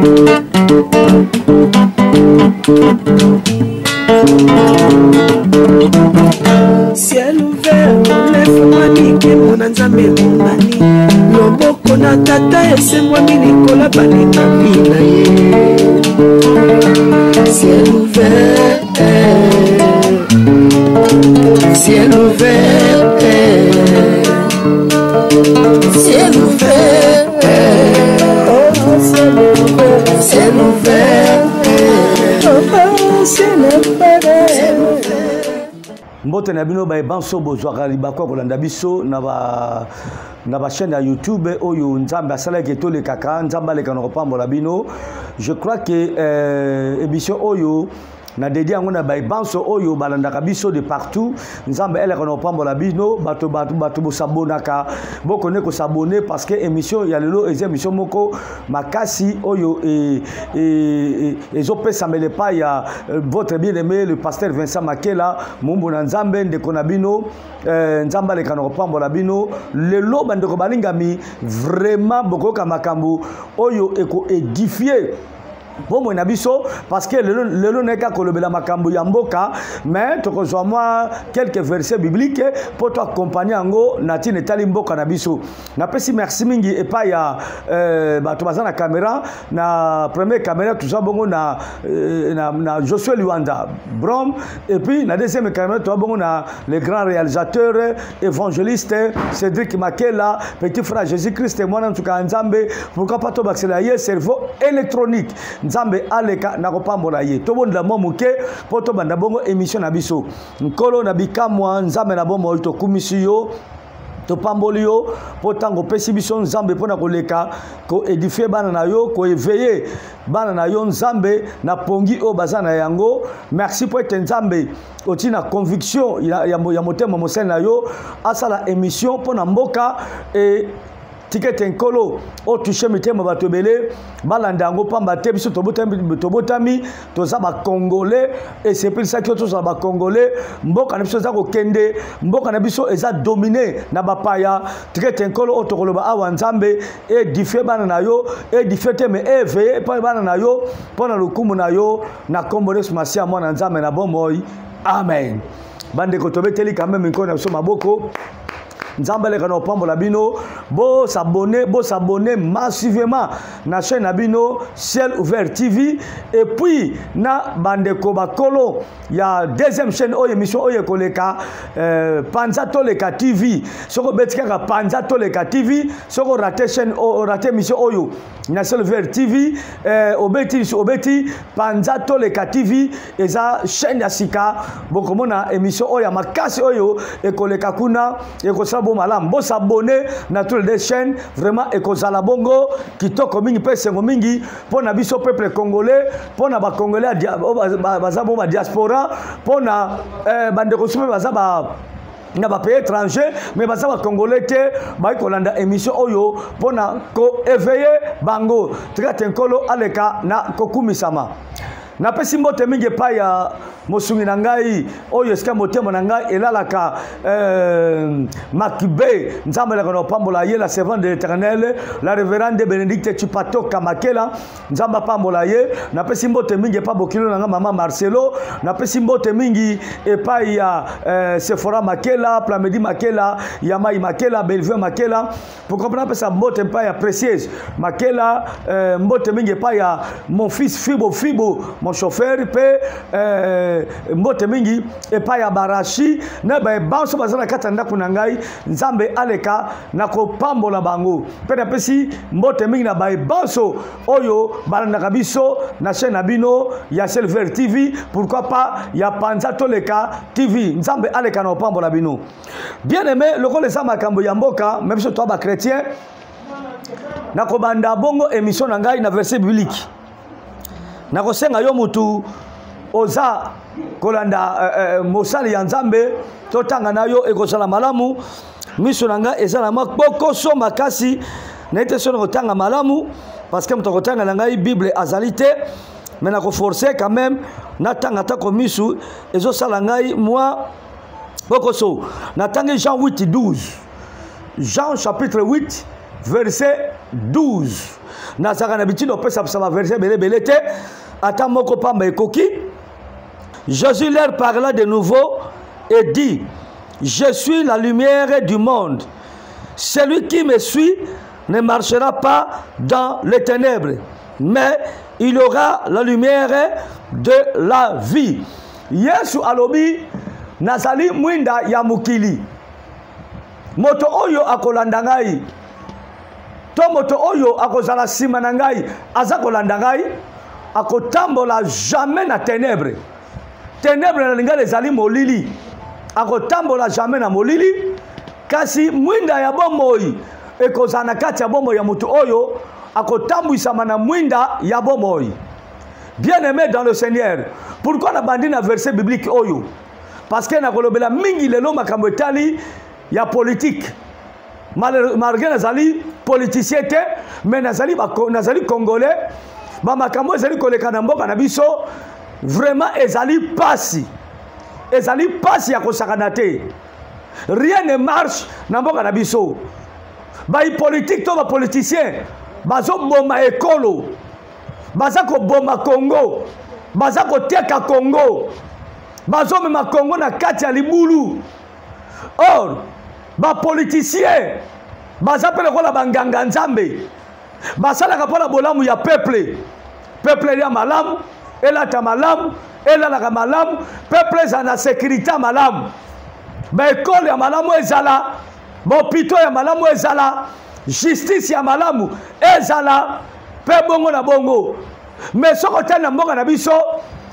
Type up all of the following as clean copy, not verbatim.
Ciel ouvert, lève-moi nique mon anzambe monani. Loboko na tata ese moi minikola balinga mina ye. Ciel ouvert, ciel ouvert, ciel ouvert, oh ciel ouvert, ciel ouvert, oh ciel ouvert. Mbote na bino ba banso bozwaka libako kolanda biso na ba chaîne ya YouTube oyo nzambe asala ke to le kaka nzamba le kanoko pambola bino. Je crois que émission oyo na dédié yango na ba banso oyo balandaka biso de partout nzambe ele kanoko pambola bino bato bo sabonaka boko ne ko s'abonner parce que émission ya lelo émission moko makasi oyo ezopesa mele pa ya votre bien-aimé le pasteur Vincent Makela mumbu na nzambe ndeko na bino nzamba le kanoko pambola bino lelo bandeko balingami vraiment boko ka makambu oyo eko édifier bon mon abiso parce que le neka kolobela makambo ya mboka mais to kozwa moi quelques versets bibliques pour toi accompagner ango natine tali mboka na biso na pesi merci mingi et pas ya bato bazana caméra na première caméra tout ça bongo na Josué Luanda Brom et puis na deuxième caméra to bongo na les grands réalisateurs évangélistes Cédric Makela petit frère Jésus-Christ moi en tout cas nzambe pourquoi pas to baxela cerveau électronique nzambe aleka na kopambola ye to bonda momuke poto banda bongo émission na biso nkolo na bikamwa nzambe na bomo to kumisiyo to pambolio potango pesi biso nzambe pona koleka ko édifier bana na yo ko éveiller bana na yo nzambe na pongi o bazana yango merci pour être nzambe otina conviction ya motema mosel na yo asala émission pona mboka et ticket nkolo o touché mitema bato belé balanda ngo pamba te biso tobotami toza ba congolais et c'est pour ça que toza ba congolais mboka na biso za ko kende mboka na biso eza dominé na bapaya ticket nkolo o tokoloba awa nzambe et diffé bana na yo et diffé te mais éveillé pa bana na yo pona lokumu na yo na kombole sumasia mwana nzambe na bomoi amen bande ko tobeteli quand même nkolo na biso maboko nzambe le kana pambola bino bo s'abonner massivement na chaîne na bino Ciel Ouvert TV et puis na bandeko bakolo ya deuxième chaîne oyo émission oyo koleka Panza Toleka TV soko betika Panza Toleka TV soko raté chaîne raté émission oyo na Ciel Ouvert TV obeti Panza Toleka TV eza chaîne ya sika bokomona émission oyo makasi oyo ekoleka kuna ekosala malam bo s'abonner na toutes les chaînes vraiment ekozala bongo kitoko mingi pe sengo mingi pona biso peuple congolais pona ba congolais bazabo ba diaspora pona bandeko sume bazaba na ba pays étranger mais bazaba congolais te ba kolanda émission oyo pona ko éveiller bango trate nkolo aleka na kokumisama na pesi mbote mingi pa ya mosungi na ngai oyo eska motema na ngai elalaka Makibe nzambe la kono pambola ye la servante de l'Éternel la révérende Bénédicte Chupato Kamakela nzamba pambola ye na pesi mbote mingi pa bokilo na mama Marcelo na pesi mbote mingi e pa ya Sephora Makela Plamedi Makela Yamai Makela Bellevue Makela pour comprendre pesa mbote pa ya Précieuse Makela mbote mingi pa ya mon fils Fibo mon chauffeur pe mbote mingi epa ya barashi na ba banso bazana katanda kuna ngai nzambe aleka na kopambola bango pe na pesi mbote mingi na ba banso oyo balanda biso na chaîne na bino ya Ciel Ouvert TV pourquoi pas ya Panza Toleka TV nzambe aleka na kopambola bino bien aimé lokole za makambo ya mboka même si toi ba chrétien na kobanda bongo émission na ngai na verset biblique na kosenga yo mutu oza kolanda mosali ya nzambe totanga na yo ekozala malamu miso nanga ezala makokoso makasi na ete sono kotanga malamu parce que mtokotanga na ngai bible azalite mais na ko forcer quand même na tanga ta ko misu ezosala ngai moi bokoso na tanga Jean 8:12 Jean chapitre 8 verset 12 nazaka na bitindo pesa ba verset belé te ata moko pamba ekoki. Jésus leur parla de nouveau et dit: je suis la lumière du monde. Celui qui me suit ne marchera pas dans les ténèbres, mais il aura la lumière de la vie. Yesu alobi nazali mwinda ya mukili. Moto oyo akolanda ngai. To moto oyo akozala sima na ngai aza kolanda ngai akotambola jamais na ténèbres. Ténèbres na linga ezali molili. Akotambola jamais na molili. Kasi mwinda ya bomoi ekozala na kati ya bomoi ya moto oyo akotambwisama na mwinda ya bomoi. Bien-aimé dans le Seigneur, pourquoi na bandi na verset biblique oyo? Parce que na kolobela mingi lelo makambo etali ya politique. Malgré nazali politicien te, mais nazali congolais, ba makambo ezali koleka na mboka na biso, vraiment ezali pasi. Ezali pasi ya kosakana te. Rien ne marche na mboka na biso. Ba politique to ba politicien, bazo boma ekolo. Baza ko boma Congo. Baza ko teka Congo. Bazo mema Congo na kati ya libulu. Or, ba politicien baza pele kola banganga nzambe. Basala kapona bolamu ya peuple. Peuple ya malamu, elata malamu, elalaka malamu, peuple za na sécurité malamu. Ba ekole ya malamu ezala, ba hôpital ya malamu ezala, justice ya malamu ezala, pe bongo na bongo. Mais soko tena mboka na biso,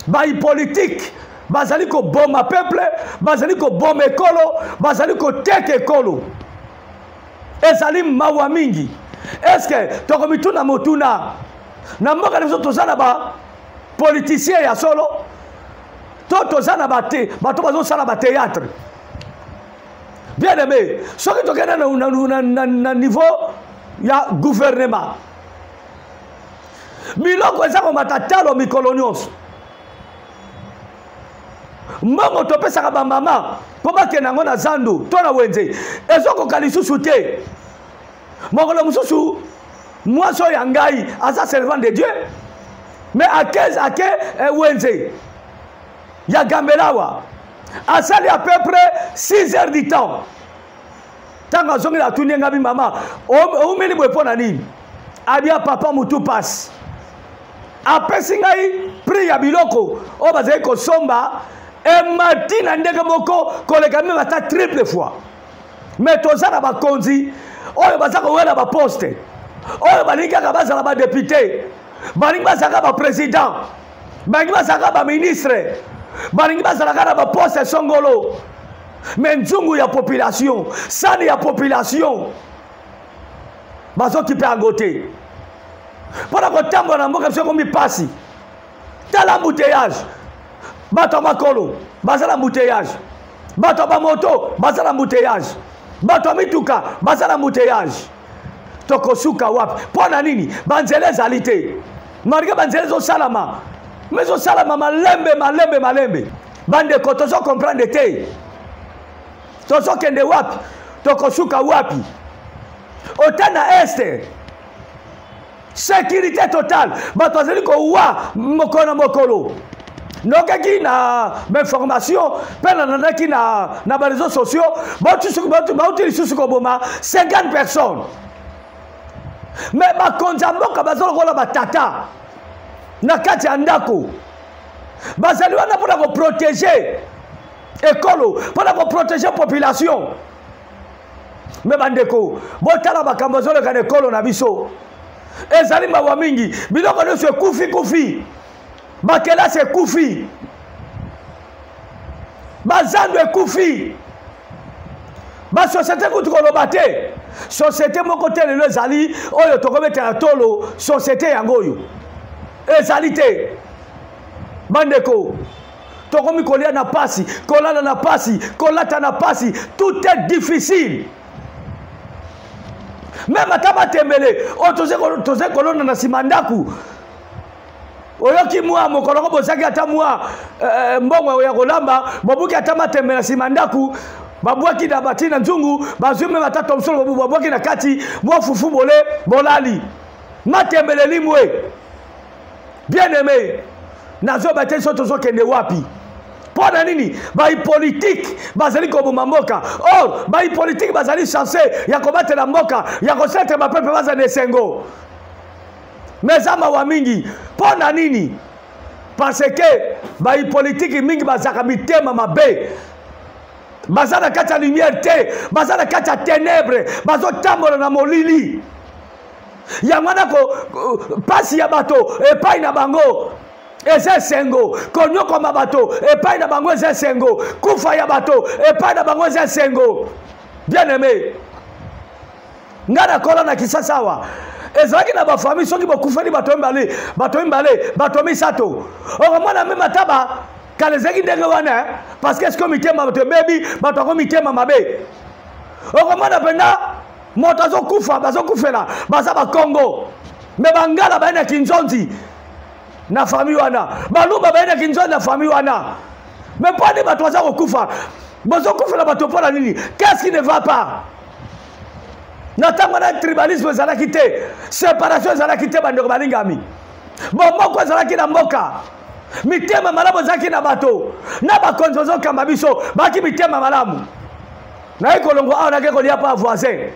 ba politique bazali ko boma peuple, bazali ko boma ekolo, bazali ko teke ekolo. Ezali mawa mingi. Est-ce que toko mituna motuna na mboka na biso tozana ba politicien ya solo? Tozana ba te, bato bazo sala ba théâtre. Bien aimé, ce qui est na niveau ya gouvernement. Biloko ezako matatalo mikolonios. Mbongo topesaka ba mama po bakena ngo na zandu to na wenze. Ezoko kalisusu te. Mokolo mususu mwaso ya ngai asa servant de Dieu. Mais à 15 à wenze. Ya gambelawa. Asali à peu près 6 heures du temps. Tanga zongi la tuni ngabi mama. O meli bwe pona nini? Abia papa mutu passe. Apesi ngai pri ya biloko o bazali ko somba e matina ndenge moko koleka me bata triple fois. Mais tozana ba konzi oyo bazaka wela ba poste. Oyo balinga ka bazala ba député. Balinga bazaka ba président. Balinga bazaka ba ministre. Balingi bazalaka na ba poste songolo. Mais nzungu ya population, sani ya population. Bazo kipe angote. Para ko tambo na mboka soko mi pasi. Tala embouteillage. Bato makolo, bazala embouteillage. Bato ba moto, bazala embouteillage. Bato mituka, bazala embouteillage. Tokosuka wapi? Pona nini? Banzele zalite. Marga banzele zo salama. Mais au salama malembe. Bande ko tozo comprendre te. Tozo kende wapi? Tokosuka wapi? Otana este. Sécurité totale. Batozeli ko wa mokona mokolo. Nokaki na information, pena nanaki na ba réseaux sociaux, bauti lisusu ko boma 50 personnes. Mais ba konzamboka bazolo kola batata. Na kati ya ndako bazali wana pona ko protéger ekolo, pona ko protéger population. Me bandeko botala bakambo zolo ka ekolo na biso ezali mawa mingi biloko no se kufi bakela se kufi bazando ekufi ba société kutu koloba te société moko te lelo ezali oyo tokobetela tolo société yango oyo ezali te bandeko tokomi kolia na pasi kolala na pasi kolata na pasi tout est difficile. Même ataba tembele otoze kolona na simandaku oyoki mwa mokoloko bosaki ata mwa mbongo ya kolamba bobuki ata matembele na simandaku babwaki na batina nzungu bazwi me batata msolo babwaki na kati mwa fufu bolali Matembele limwe. Bien aimé. Nazo bate so tozo kende wapi. Pona nini? Bai politique bazali ko mboka. Or bai politique bazali censé ya kobatela la mboka, ya kosete ba pepe bazane sengo. Mezama wa mingi. Pona nini? Parce que bai politique mingi bazaka mitema mabe. Bazana kacha lumière te, bazana kacha ténèbres, bazo tambola na molili. Yangwana ko pasi ya bato epai na bango. Eze sengo, konyoko mabato epai na bango eze sengo, kufa ya bato epai na bango eze sengo. Bien aimé. Ngana kola na Kisasa wa. Ezaki na ba famille soki bokufeli bato mbale, bato misato. Oko mwana mema taba kalezeki ndenge wana parce que est-ce mitema bato bebi bato ko mitema mabe. Oko mwana penda moto azokufa bazokufela baza ba Congo. Me bangala baina kinzonzi na famille wana. Baluba baina kinzonzi na famille wana. Me pande bato aza kokufa. Bazokufela bato pona nini? Qu'est-ce qui ne va pas? Natangwana tribalisme zalaki te, séparation zalaki te bandeko balingami. Bomoko zalaki na mboka. Mitema malamu zaki na bato. Na bakonzo zo kamba biso, baki mitema malamu. Na iko longo awa nake kolia pa voisin.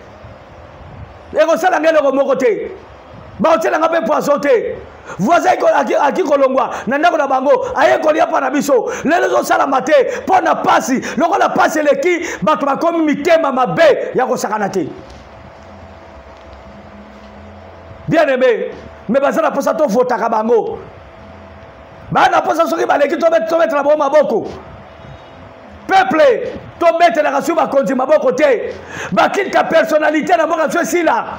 Eko sala ngelo ko moko te. Ba otela ngape poisson te. Voisin ko aki kolongwa na ndako na bango, aye kolia pa na biso. Lelo zo sala mate, pona pasi, loko la pasi leki, bato bakomi mitema mabe ya ko sakana te. Bien aimé, mais bazana posa to votaka bango. Bana posa soki baleki to mettre la bomba maboko. Peuple, to mettre la rasu ba konzi maboko te. Ba kinka personnalité na mboka so sila.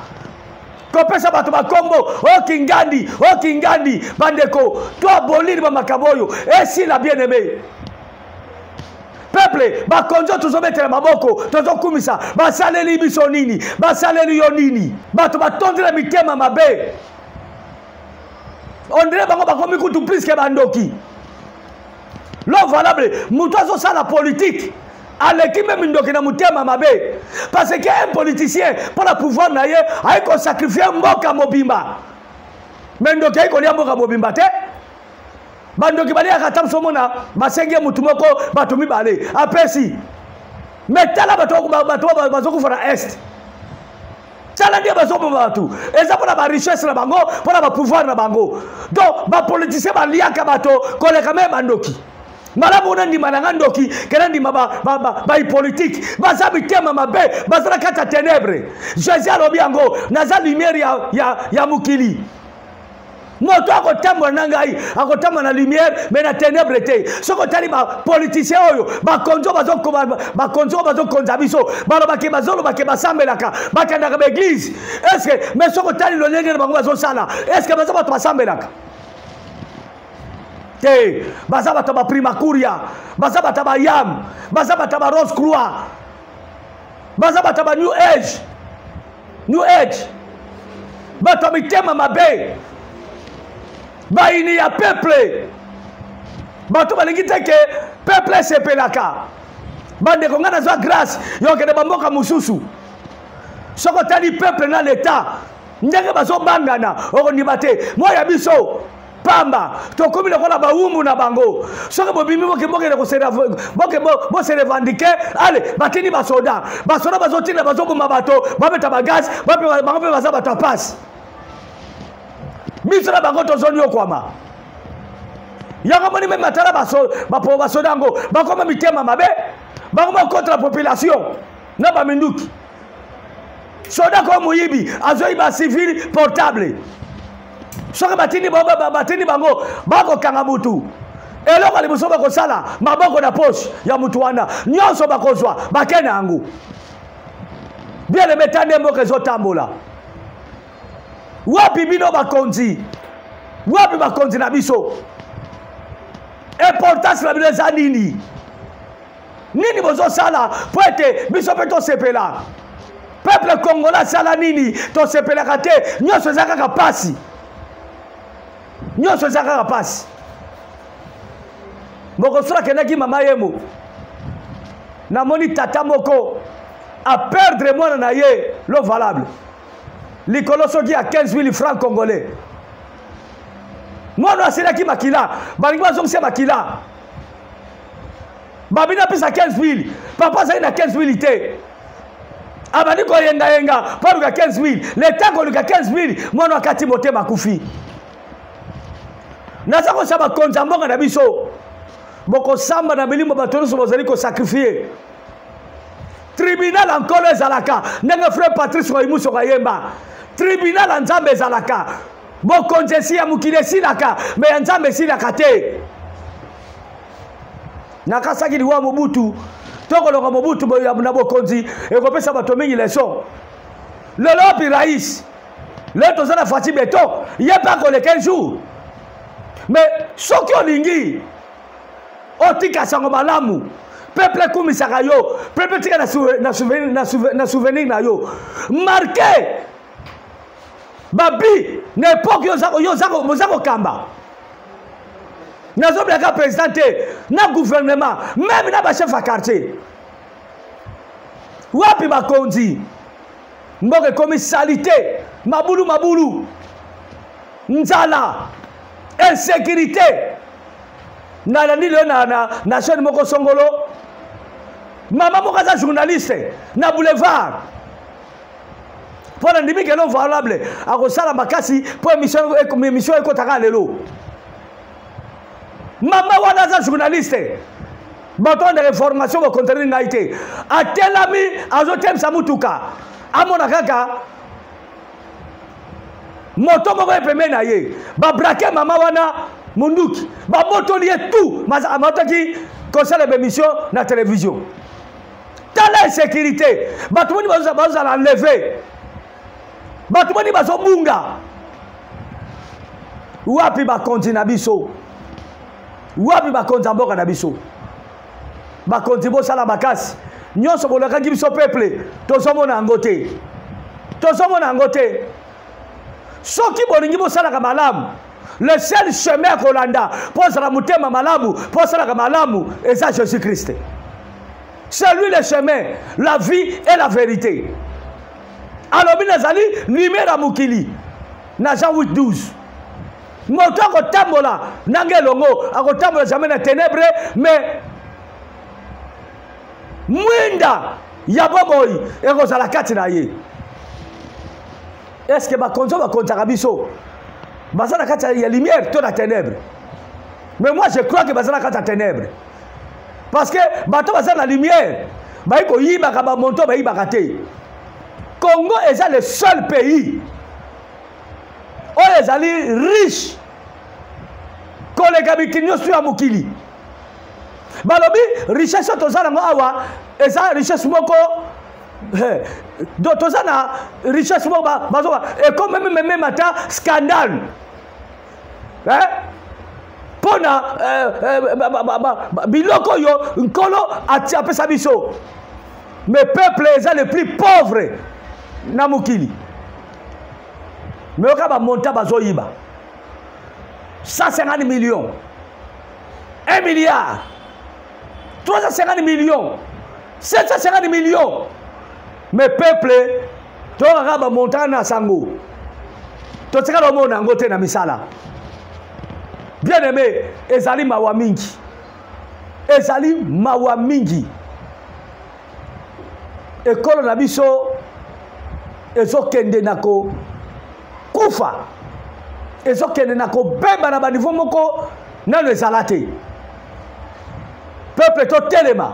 Ko pesa bato ba Kongo, o kingandi, bandeko, to aboliri ba makaboyo. Et sila bien aimé. Peuple, ba konzo tuzo mettre la maboko, tuzo kumisa, ba saleli biso nini, ba saleli yo nini. Bato ba tondela mitema mabe. On dirait bango bakomi kutu plus que bandoki. L'homme valable, muto ça la politique. Aleki même ndoki na mutema mabe. Parce qu'un politicien pour le pouvoir naie, a ko sacrifier mboka mobimba. Mais ndoki ko lia mboka mobimba te. Bandoki bali akatam somona basenge mutu moko bato mibale apesi. Metala bato bazoku fara est. Tala ndia bazoku bato. Eza pona ba richesse na bango, pona ba pouvoir na bango. Donc ba politicien ba liaka bato koleka me bandoki. Malamu na ndima na ndoki, kena ndima ba politique. Baza bitema mabe, baza kata ténèbres. Jésus alobi yango, naza lumière ya mukili. Moto akotambo na ngai, akotambo na lumière, mais na ténèbres te. Soko tali ba politicien oyo, ba konzo bazokonza biso, balobaki bazolo bake basambelaka, bakandaka ba église. Est-ce que mais soko tali lo ndenge bango bazosala, est-ce que bazo bato basambelaka? Te, baza bato ba primacuria, baza bato ba yam, baza bato ba rose croix. Baza bato ba new age. New age. Bato mitema mabe. Baini ya peuple. Bato balingi teke peuple sepelaka. Bande kongana za grâce yoke de bamboka mususu. Soko tali peuple na l'état. Ndenge bazo bangana okoni bate. Moya biso pamba tokomi lokola bawumbu na bango. Soko bobimi boke ko se revendiquer. Allez, batini basoda. Basoda bazotina bazoboma bato, babeta bagaz, bape baza bato passe. Misra bango tozoni okwama. Yanga moni même matala basodango, bakoma mitema mabe, bakoma contre la population. Na ba minduki. Soda ko muyibi, azoi ba civil portable. Soka batini bango, bako kanga mutu. Eloko ali musoba ko sala, maboko na poche ya mutu wana. Nyonso bakozwa, bakena angu. Bien le metande mboka zotambola. Wapi bino bakonzi? Wapi bakonzi na biso? Importance la bino za nini? Nini bozo sala poete biso peto sepela. Peuple congolais sala nini to sepela kate nyoso zaka kapasi. Nyoso zaka kapasi. Moko sura kenaki mama yemo. Na moni tata moko a perdre mwana na ye lo valable. likolo soki ya 15 000 francs congolais mwana asilaki makila balingi bazongisa makila babina pesa 15 000 papa azali na 15 000 te abandi koyengayenga paluka 15 000 leta koluka 15 000 mwana akati motema akufi naza kosa bakonza mboka na biso bokosamba na bilimo bato nyonso bozali kosakrifie tribunal ankolo ezalaka ndenge frère Patrice Koimuso kayemba tribunal ya nzambe ezalaka bokonzi esi ya mokili esilaka me ya nzambe esilaka te nakasaki liwa Mobutu tokoloka Mobutu na bokonzi ekopesa bato mingi leson lelo wapi rais lelo toza na Fati Beto ye mpe akoleka un jour mais soki olingi otika sango malamu peuple ekumisaka yo peuple tika na souvenir na yo marqué babi na époque yoza kokamba nazobelaka président te na gouvernement même na bachef ya quartier wapi bakonzi mboka ekomi salite mabulu nzala insécurité nalandi leo na chaîne moko songolo mama moko aza journaliste na boulevard mpo na ndimi kelo valable akosala makasi mpo émission ekotaka lelo mama wana aza journaliste bato na information bakontenir ngai te atelami azotemisa mutuka amona kaka moto moko epembe na ye babrake mama wana munduki babotoli ye tout amataki kosala bémission na télévision tala insécurité bato boni bazala enlevé bato boni bazobunga wapi bakonzi na biso wapi bakonzi ya mboka na biso bakonzi bosala makasi nyonso bolakaki biso peuple tozomona yango te soki bolingi bosalaka malamu le seul chemin kolanda mpo ozala motema malamu mpo osalaka malamu eza Jésus Christ. C'est lui le chemin, la vie et la vérité. alobi nazali lumière ya mokili na Jean 8:12. moto akotambola nange elongo akotambola jamais na ténèbre mais mwinda ya bomoi ekozala kati na ye. Est-ce que bakonzaka biso baza na kati ya lumière to na ténèbre? Mais moi je crois que baza na kati ya ténèbre parce que bato baza na lumière bayi koyibaka bamonto bayibaka te. Congo est le seul pays où les alliés riches koleka bikinyo sur ya mokili. Balobi richesse tozana awa eza richesse moko do tozana richesse moko bazoba et comme même mata scandale pona biloko yo nkolo apesa biso. Mais peuple est le plus pauvre na mokili. Mais oka ba monta bazoyiba 150 millions, 1 milliard, 350 millions, 750 millions. Mais peuple toka ba monta na sango to tika lo mona ngote na misala. Bien aimé, ezali mawa mingi, ezali mawa mingi. Ekolo na biso ezokende nako kufa, ezokende nako beba na baniveau moko nano ezala te. Peuple to telema,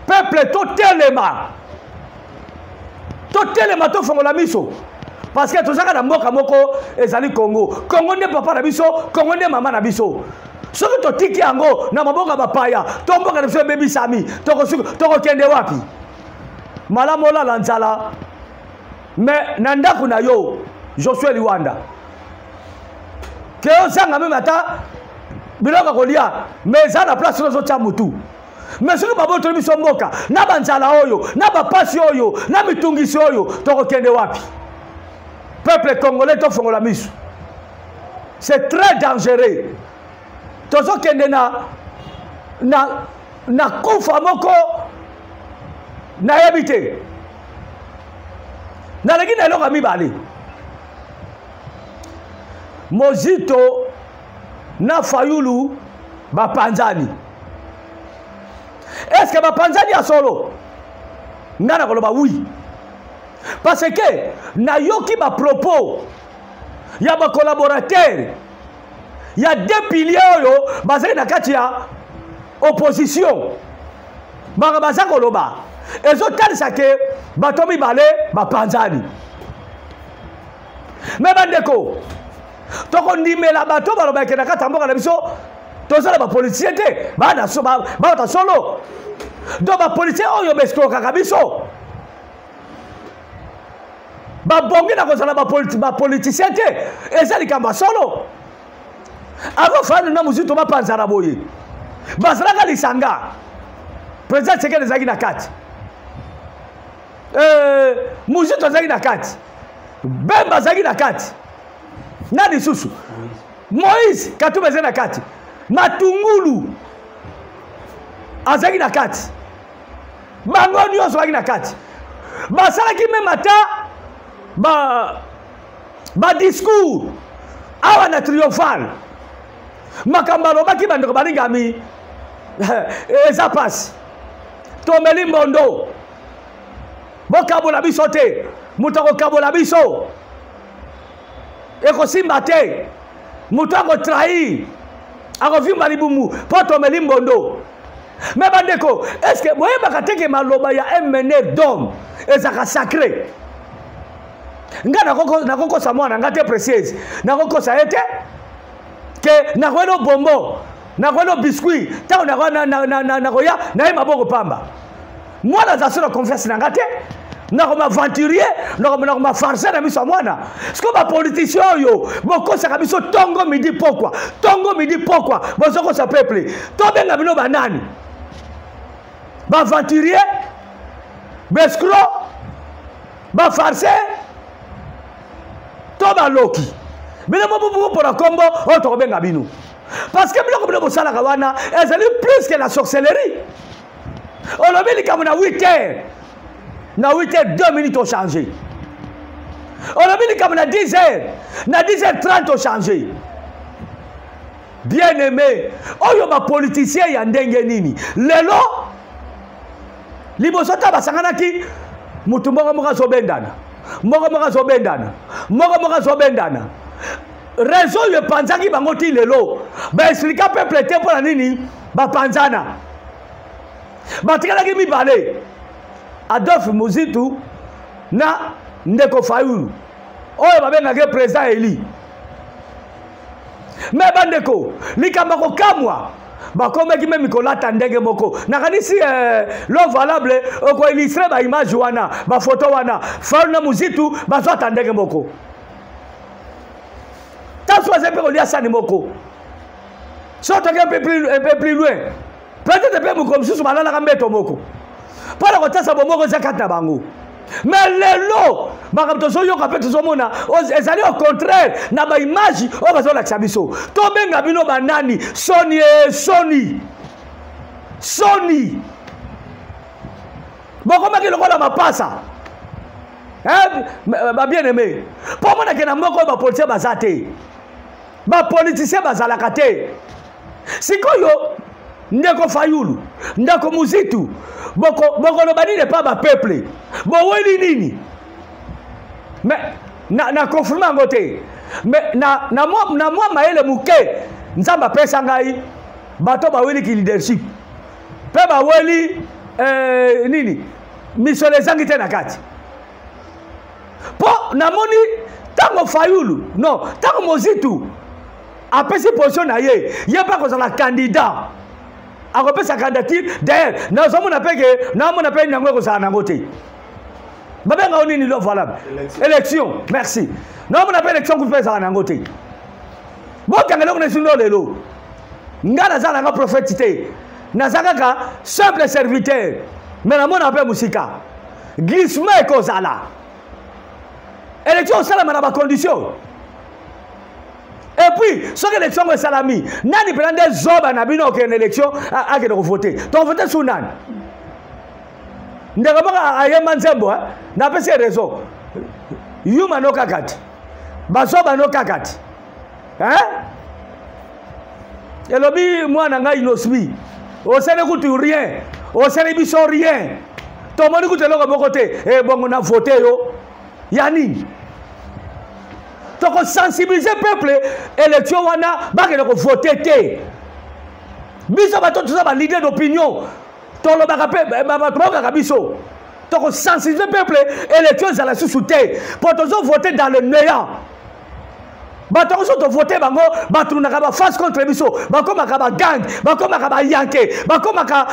peuple to telema, to telema to fongola biso parce que tozaka na mboka moko ezali Congo. Congo nde papa na biso, Congo nde mama na biso. Soki to tiki yango na maboka bapaya to mboka na biso bebi sami toko kende wapi? Malamola lanzala mais nandako na yo Josué Liwanda ke ozanga meme ata biloko kolia mais eza na place ozo tia mutu. Mais soki baboto biso mboka na banzala oyo na bapasi oyo na mitungisi oyo tokokende wapi? Peuple congolais to fongola miso. C'est très dangereux. Tozokende na kufa moko na yebite naleki na eloko ya mibale Mozito na Fayulu bapanzani. Est-ce que bapanzani ya solo? Ngana koloba oui. Parce que na yoki ba propos ya ba collaborateur ya deux piliers oyo bazali na kati ya opposition. Banga baza koloba ezotalisa ke bato mibale bapanzani. Me bandeko toko ndimela bato baloba ke na kati mboka na biso tozala ba politicien te bana so ba ta solo do ba politicien oyo beskoka kabiso ba bongi na kozala ba politicien te ezali kamba solo avo fana na Muzito bapanzana boye bazalaka lisanga president sekele zaki na kati Muzito zaki na kati Bemba zaki na kati nani susu Moïse Katumbi zaki na kati Matungulu azaki na kati bango nyonso zaki na kati basalaki même ata ba discours awa na triomphal makambo alobaki bandeko balingami eza pasi tomeli mbondo bokabola biso te moto akokabola biso ekosimba te moto akotrahir akovimba libumu mpo tomeli mbondo. Me bandeko est-ce que boyebaka teke maloba ya MNR d'homme ezaka sacré nga nakokosa mwana nga te précieuse nakokosa ete ke nakweno bombo nakweno biscuit tango nakoya naye maboko pamba mwana za solo confiance na nga te nakoma aventurier nakoma farce na miso mwana siko ba politicien oyo bokosa biso tongo midi pokwa bozokosa peuple to benga bino banani ba aventurier bescro ba farce to ba loki bino bobo pour la combo o to benga bino parce que bino bosala kawana ezali plus que la sorcellerie. On a mis comme 8 heures. Na 8 heures 2 minutes ont changé. On a mis comme 10 heures. Na 10 heures 30 ont changé. Bien aimé. Oyo ba politicien ya ndenge nini. Lelo libosota basangana ki mutu moko zobendana. Moko zobendana. Raison yo panzaki bangoti lelo. Ba expliquer peuple te pour nini ba panzana. Batikala ki mibale Adolphe Muzito na Ndeko Fayulu oyo babengaka président Eli. Me bandeko likamba ko kamwa bakomeki me mikolata ndenge moko nakanisi lo valable ko illustré ba image wana ba photo wana Fayulu na Muzito bazota ndenge moko taso azepe ko lia sani moko soto un peu plus loin. Peut-être que vous avez malala kambeto moko. Para kotasa bomoko zakata bango. Mais lelo, makamto so yo kapete so mona, ezali au contraire na ba image o bazo la ksabiso. To benga bino banani, Sony. Boko maki lokola mapasa. Ba bien aimé. Po mona ke na moko ba politicien bazate. Ba politicien bazalaka te. Sikoyo Ndeko Fayulu, Ndeko Muzito, boko no bani ne pas ba peuple. Bo weli nini? Mais na confirmer ngote. Mais na moi maele muke, nzamba pesa ngai, bato ba weli ki leadership. Pe ba weli nini? Misole zangi te na kati. Po na moni tango Fayulu, non, tango Muzito. Après cette position na ye pas comme la candidat. Après sa candidature d'ailleurs, nous sommes na peke, na mona pe nyango ko sa na ngote. Babenga oni ni lo valable. Élection, merci. Na mona pe élection ko pe sa na ngote. Bo kangelo ko nesuno lelo. Ngana za na prophétité. Na zakaka simple serviteur. Mais na mona pe musika. Glissement ko zala. Élection ça na ba condition. Et puis, ce que l'élection est salami, nani prend des zoba na bino que l'élection a que voter. Tu voter sur nan. Ndekama ayema nzembo, na pese raison. Yuma no kakati. Basoba no kakati. Hein? Et lobi moi nanga inosmi. O sene kutu rien. O sene biso rien. Tout le monde écoute le côté. Eh bon on a voté yo. Yani. Donc sensibiliser peuple élection wana ba ke ko voter té. Biso ba tout ça ba leader d'opinion. To lo ba ka ba ka biso. Donc sensibiliser peuple élection za la sous-souté. Pour tous voter dans le néant. Bato so voter bango batu na ba face contre biso bakoma ka ba gang bakoma ka ba yanke bakoma ka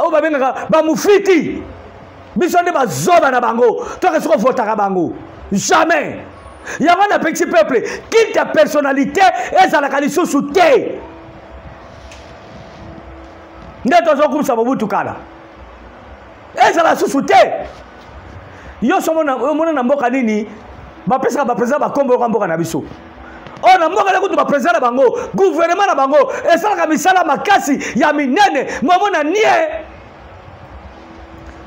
o ba benga ba mufiti biso nde ba zoba na bango to ke so voter ka bango jamais ya wana petit peuple qui ta personnalité ezala ka lisusu te ndeto zo kumsa bobutu kala ezala susu te yo so mona na mboka nini ba pesa ba président ba kombo ko mboka na biso on na mboka le kutu ba président na bango gouvernement na bango esala ka misala makasi ya minene momona nie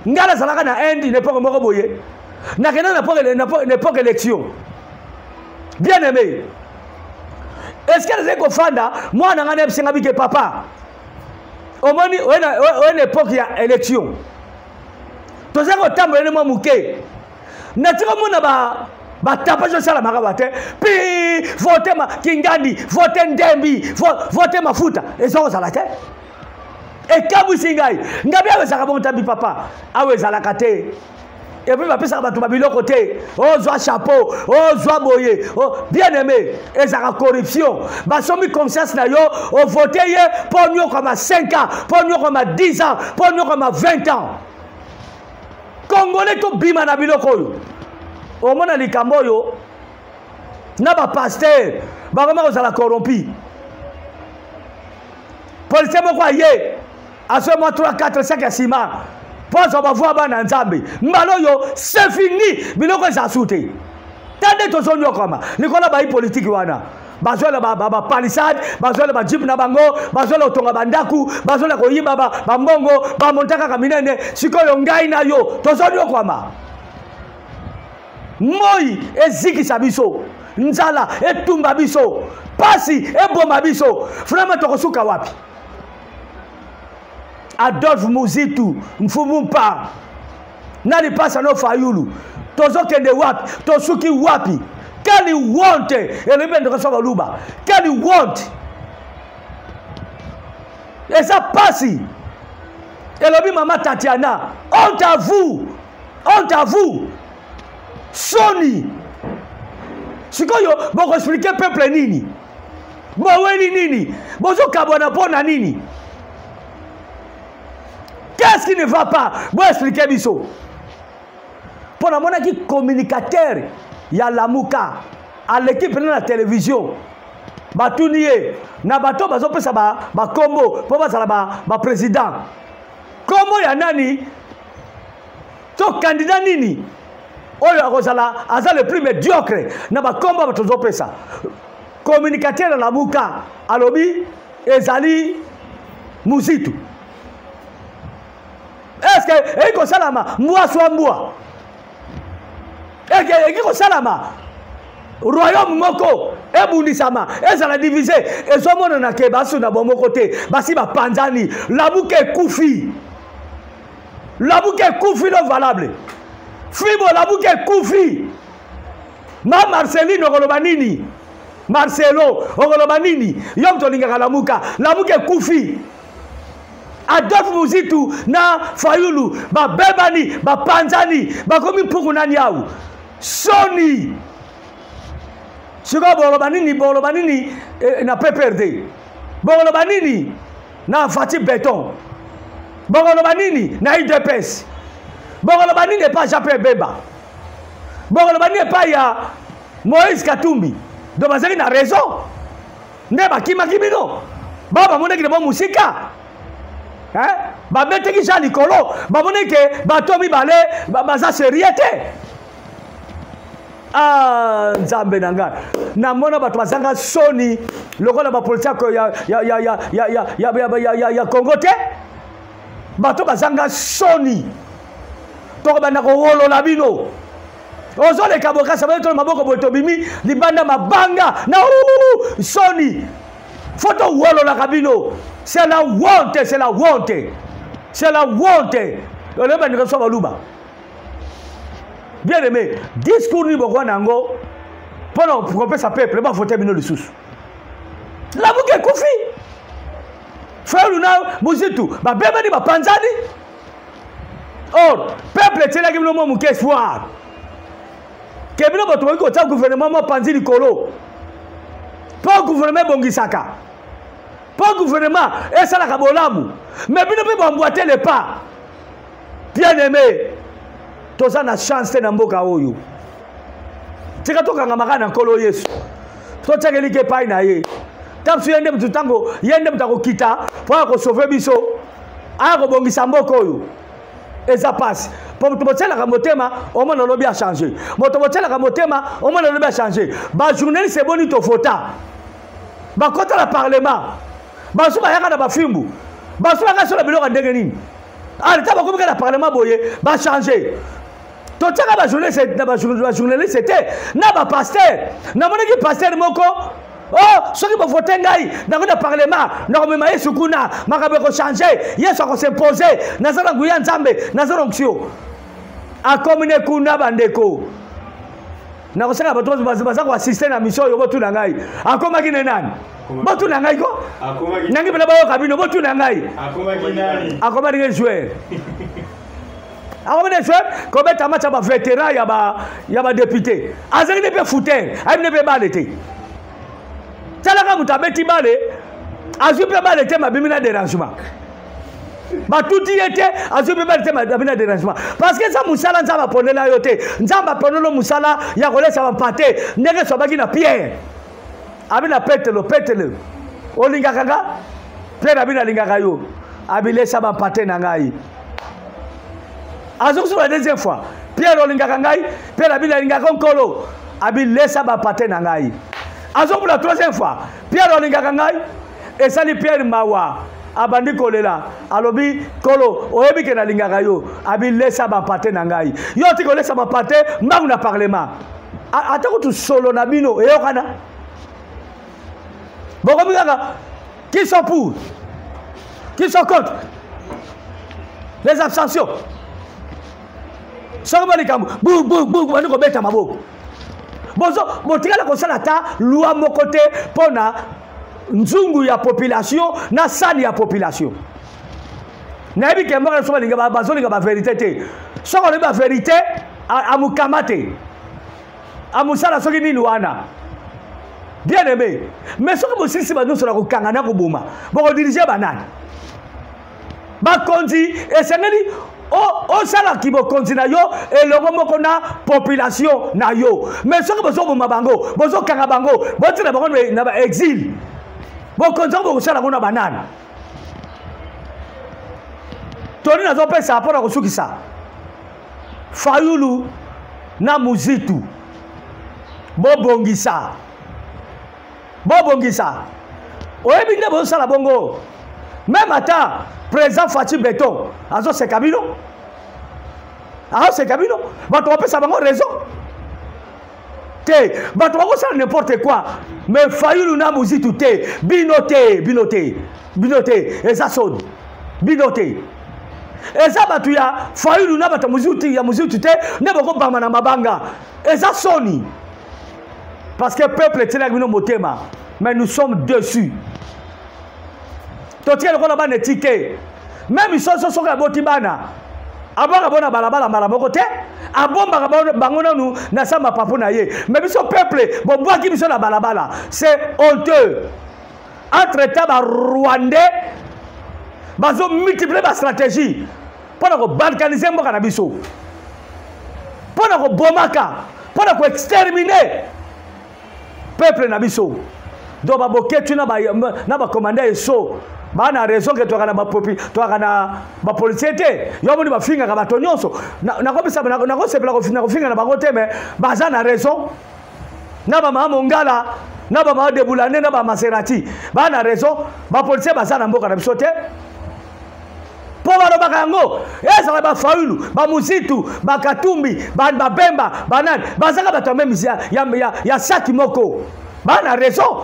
ngala salaka na endi ne poko moko boye na kena na poko élection bien aimé est-ce que les ekofanda moi na ngana bisenga bike papa omoni o na époque ya élection tozako tambolele mo muke na tiko mona ba tapage sala makabate pi voter ma kingandi voter ndembi voter mafuta ezoko sala te e kabu singai ngabi awezaka bon tabi papa awezalaka te et puis ba pesa ba to babiloko te o zwa chapeau o zwa boye o bien aimé ezaka corruption ba somi conscience na yo o voter ye pour nyo comme 5 ans pour nyo comme 10 ans pour nyo comme 20 ans Congolais to bima na biloko yo au mona likambo yo na ba pasteur ba koma ko sala corrompu policier moko aye à ce moment 3 4 5 6 pose ba voir ba na nzambe mbalo yo c'est fini biloko za souté tande to zonyo koma likola ba politique wana bazola ba palissade bazola ba jeep na bango bazola otonga bandaku bazola ko yimba ba mbongo ba montaka kaminene sikoyo ngai na yo to zonyo koma moi eziki sabiso nzala etumba biso pasi eboma biso vraiment tokosuka wapi Adolphe Muzitu mfumumpa nali pasa no fayulu tozokende wapi tosuki wapi can you want elebende ko soba luba can you want esa pasi elobi mama Tatiana honte à vous Soni sikoyo boko expliquer peuple nini boweni nini bozo kabona pona nini. Qu'est-ce qui ne va pas? Bon expliquer biso. Pour la monnaie qui communicateur ya Lamuka à l'équipe de la télévision. Batunier na bato bazo pesa ba combo pour ba président. Comment ya nani? To candidat nini? Oyo akozala aza le plus médiocre na ba combo bato pesa. Communicateur ya Lamuka alobi ezali Muzitu. Est-ce que eko salama mwa swa mwa eko salama royaume moko ebundisama ezala divisé ezomona na ke basu na bomo côté basi ba panzani Lamuka kufi no valable Fribo Lamuka kufi ma Marcelino Golobanini Marcelo Ogolobanini yom to lingaka Lamuka kufi Adolphe Muzitu na Fayulu ba bebani ba panzani ba komi puku nani yawu Soni siko bolobanini na PPRD bolobanini na Fati Beton bolobanini na IDPS bolobanini pas Jean-Pierre Bemba bolobanini pas ya Moïse Katumbi do bazali na raison ne ba kimino baba moneki de bon musika ba meteki ja likolo ba moneke bato mibale baza seriete nzambe nanga na mona bato bazanga soni lokola ba politique ya Congo te bato bazanga soni to bana ko wolo na bino Ozo le kaboka ça va être maboko botobimi libanda mabanga na soni. Photo wolo la kabino. C'est la honte, c'est la honte. C'est la honte. Le ba ndika so baluba. Bien aimé, discours ni bokwa nango pendant pour compter sa peuple ba voter bino lisusu. La buke kufi. Frère Luna Muzitu, ba beba ni ba panzani. Or, peuple tela ki bino mo muke espoir. Ke bino boto ko ta gouvernement mo panzi likolo. Pas gouvernement bongisaka. Pas gouvernement et ça la kabolamu. Mais bino pe boîter le pas. Bien aimé. Toza na chance na mboka oyo. Tika toka ngamaka na nkolo Yesu. To tsakeli ke pai na ye. Tapsu yende mtutango yende mtako kita pour ko sauver biso. A ko bongisa mboka oyo. Eza passe. Pour tobotela ka motema, o mona lobi a changer. Moto botela ka motema, o mona lobi a changer. Ba journaliste c'est boni to fota. Ba kota la parlement. Ba suba yaka na ba fimbu. Ba suba ka so la biloko ndenge nini. Ah, ta ba ko ka parlement boye, ba changer. Totaka ba journaliste c'était na ba pasteur. Na mona ki pasteur moko. Oh, ceux qui vont voter ngai, dans le parlement, normalement Yesu kuna, makabe ko changer, Yesu ko s'imposer, nazara nguya nzambe, nazara onction. A commune kuna bandeko. Na ko sanga bato baza ko assister na mission yo botu na ngai. Akoma ki nani? Botu na ngai ko? Akoma ki. Nangi bela bayo kabino botu na ngai. Akoma ki nani? Akoma ni joueur. Akoma ni joueur, ko beta match ba vétéran ya ba député. Azali ne pe fouter, ai ne pe balete. Talaka mutabeti bale azupe bale te mabimina dérangement ba tout y était azupe bale te mabimina dérangement parce que ça musala nzamba ponela yote nzamba ponelo musala ya kolesa ba pate ndenge sobaki na pierre abina petelo olinga kanga pierre abina linga kayo abilesa ba pate na ngai azuku la deuxième fois pierre olinga kangai pierre abina linga konkolo abilesa ba pate na ngai. Pour la troisième fois, Pierre Olingaka ngai et sali Pierre Mawa abandi kolela alobi kolo oyebi ke na lingaka yo abi lesa ba pate na ngai yo ti ko lesa ba pate mbangu na parlement atako tu solo na bino e yokana boko bingaka qui sont pour qui sont contre les abstentions soko bali kambu bou bandi ko beta maboko. Bozo motikala ko sala ta loi mokote pona nzungu ya population na sani ya population. Na bi ke mbaka so balinga bazolinga ba vérité te. Soko le ba vérité amukamate. Amusala soki nini wana. Bien aimé. Mais soko bo sisi ba nso la ko kangana ko boma. Boko diriger banane. Ba konzi esengeli o sala ki bo kontina yo et le moko na population na yo mais ce que bozo bomba bango bozo kanga bango botina bango na ba exil bo konzo bo sala ngona banana toni na zo pesa apora ko sukisa Fayulu na Muzitu bobongisa oyebi nde bozo sala bongo même attends président Fatih Beton azo se kabino bato bapesa bango raison te bato bako sala n'importe quoi mais Fayulu na Muzitu te binote eza soni binote eza bato ya Fayulu na bato Muzitu te ne bako bama na mabanga eza soni parce que peuple tena bino motema mais nous sommes dessus. Totie le kona bana tike même isoso soka botibana abaka bona balabala mala moko te abomba bangona nu na sama papo na ye mais biso peuple bo boaki biso na balabala c'est honteux entre temps ba rwandais bazo multiplier ba stratégie pour ko balkaniser mboka na biso pour ko bomaka pour ko exterminer peuple na biso do ba boketu na ba commander eso bana raison que toka na ba popi toka na ba policier te yo moni ba finga ka bato nyonso na ko bisa na ko sepela ko finga na bango te mais baza na raison na ba mama ngala na ba ma debulane na ba Maserati bana raison ba policier baza na mboka na biso te po balobaka yango ezala bafaulu bamuzitu bakatumbi babemba banani bazaka bato même ya saki moko bana raison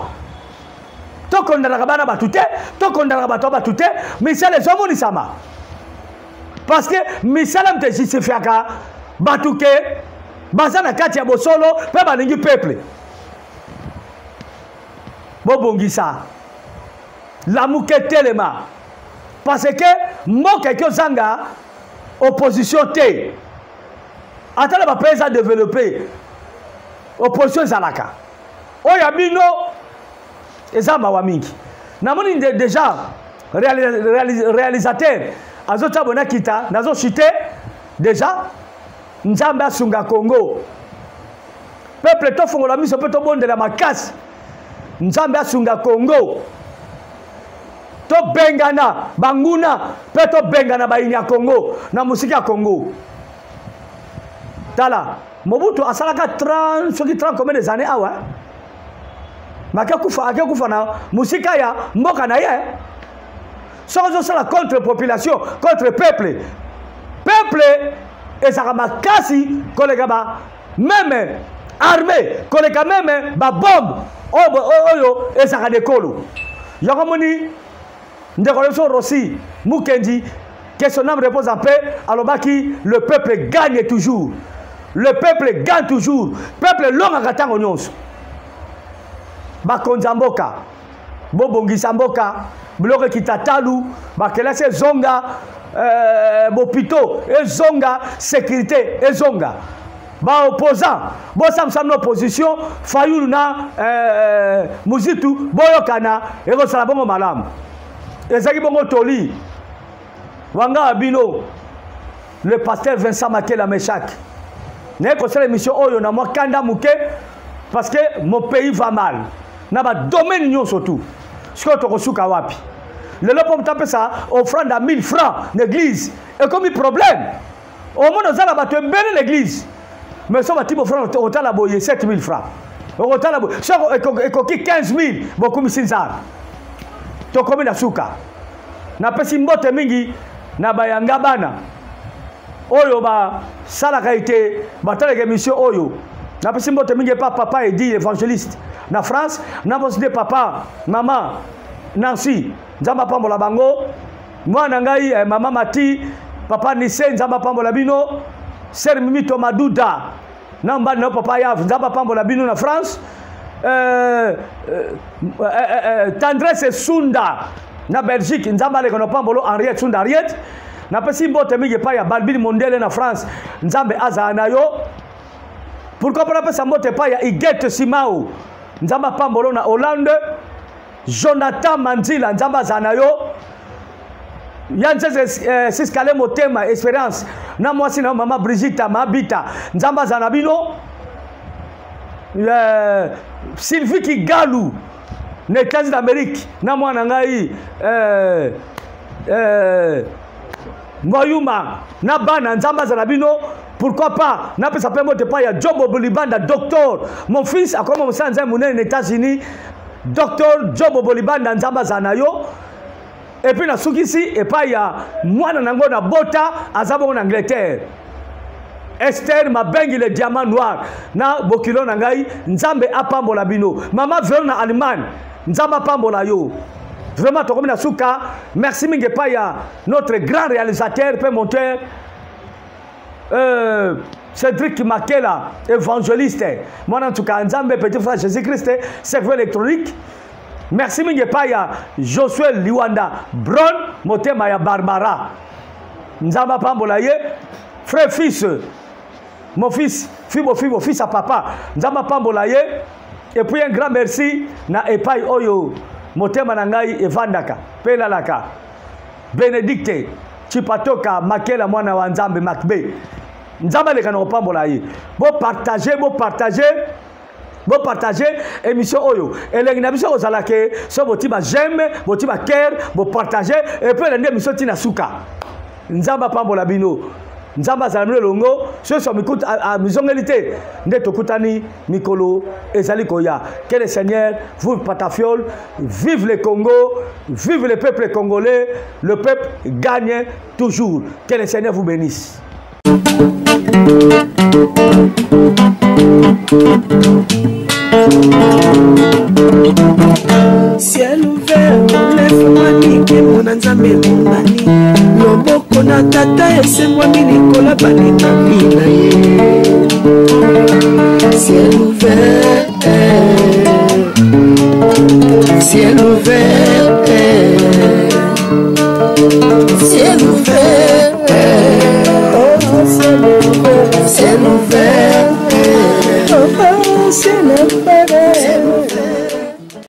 tokondanaka bana batu te tokondanaka bato batu te misala ezomonisama parce que misala mte justifiaka batu ke baza na kati ya bosolo mpe balingi peuple bobongisa lamuke telema parce que mboka ekozanga opposition te atala bapesa développer opposition ezalaka oyo bino eza mawa mingi namoni déjà réalisateur azota bona kita nazo chite déjà nzambe asunga Congo peuple tofongola miso pe tobondela makasi nzambe asunga Congo to bengana banguna pe to bengana baini ya Congo na musiki ya Congo tala Mobutu asalaka 30 soki 30 combien des années awa akakufa na musika ya mboka na ye sozo sala contre population contre peuple ezaka makasi kolega ba même armée kolega même ba bombe oyo ezaka dekolo yakomoni ndeko leso Rossi Mukendi que son âme repose en paix alobaki le peuple gagne toujours peuple longa katango nyonso bakonza mboka bobongisa mboka biloko kitatalu bakelasi ezonga bopito ezonga sécurité ezonga ba opposant bosamsa na opposition fayulu na muzitu boyokana ekozala bongo malamu ezaki bongo toli wanga bino le pasteur Vincent Makela Meshak n'est que c'est l'émission oyo na moi kanda muke parce que mon pays va mal na ba domaine nyon surtout ce que to suka wapi le lopo mtape ça offrande à 1000 francs l'église et comme il problème au monde za la ba tembele l'église mais ça va tipo francs au tala boye 7000 francs au tala boye ça ekoki 15000 beaucoup misinza to comme na suka na pesi mbote mingi na bayanga bana oyo ba salaka ite batalaka émission oyo na pesi mbote mingi pa papa et dit évangéliste na France na poside papa maman Nancy nzamba pambola bango mwana ngai mama Mati papa Nise nzamba pambola bino ser mimito maduda namba na papa ya nzamba pambola bino na France Tendresse Sunda na Belgique nzamba le kono pambolo Henriette Sunda Henriette na pesi mbote mingi pa ya Balbini Mondele na France nzambe aza na yo pourquoi pas pesa mbote pa ya Igete Simao nzamba pambolo na Hollande Jonathan Manzila nzamba aza na yo Yanze Siskale Motema Espérance na mwasi na mama Brigitte Mabita nzamba aza na bino Sylvie Kigalu na États-Unis d'Amérique na mwana ngai Moyuma na bana nzamba za bino pourquoi pas na pesa pe mote pa ya Jobo Bolibanda docteur mon fils a comme musanza munene aux États-Unis docteur Jobo Bolibanda nzamba za na yo et puis na sukisi et pa ya mwana nango na bota azabo en Angleterre Esther Mabengi le diamant noir na bokilo na ngai nzambe apambola bino mama Verona Allemagne nzamba pambola yo vraiment to komina suka merci mingi pa ya notre grand réalisateur pe monteur Cédric Makela évangéliste moi en tout cas nzambe petit frère Jésus-Christ serveur électronique merci mingi pa ya Josué Liwanda Bron motema ya Barbara nzamba pambola ye frère fils mon fils, fils à papa, nzamba pambola ye, et puis un grand merci na epai oyo, motema nangai evandaka, pelalaka, Bénédicte, Chipatoka, Makela mwana wa nzambe Makbe, nzamba le kano pambola ye, bo partager émission oyo, et les émissions aux alake, so botiba j'aime, botiba care, bo partager, et puis l'émission tina suka, nzamba pambola bino. nzamba azala longo so so mikuta a mizongelité nde tokutani mikolo ezali koya. Que le Seigneur vous patafiole, vive le Congo, vive le peuple congolais, le peuple gagne toujours. Que le Seigneur vous bénisse. Ciel ouvert, lève-moi nike mon nzambe monani. Loboko na tata ese-moi minikola balinga mina ye. Ciel ouvert, ciel ouvert, ciel ouvert, oh ciel ouvert, ciel ouvert.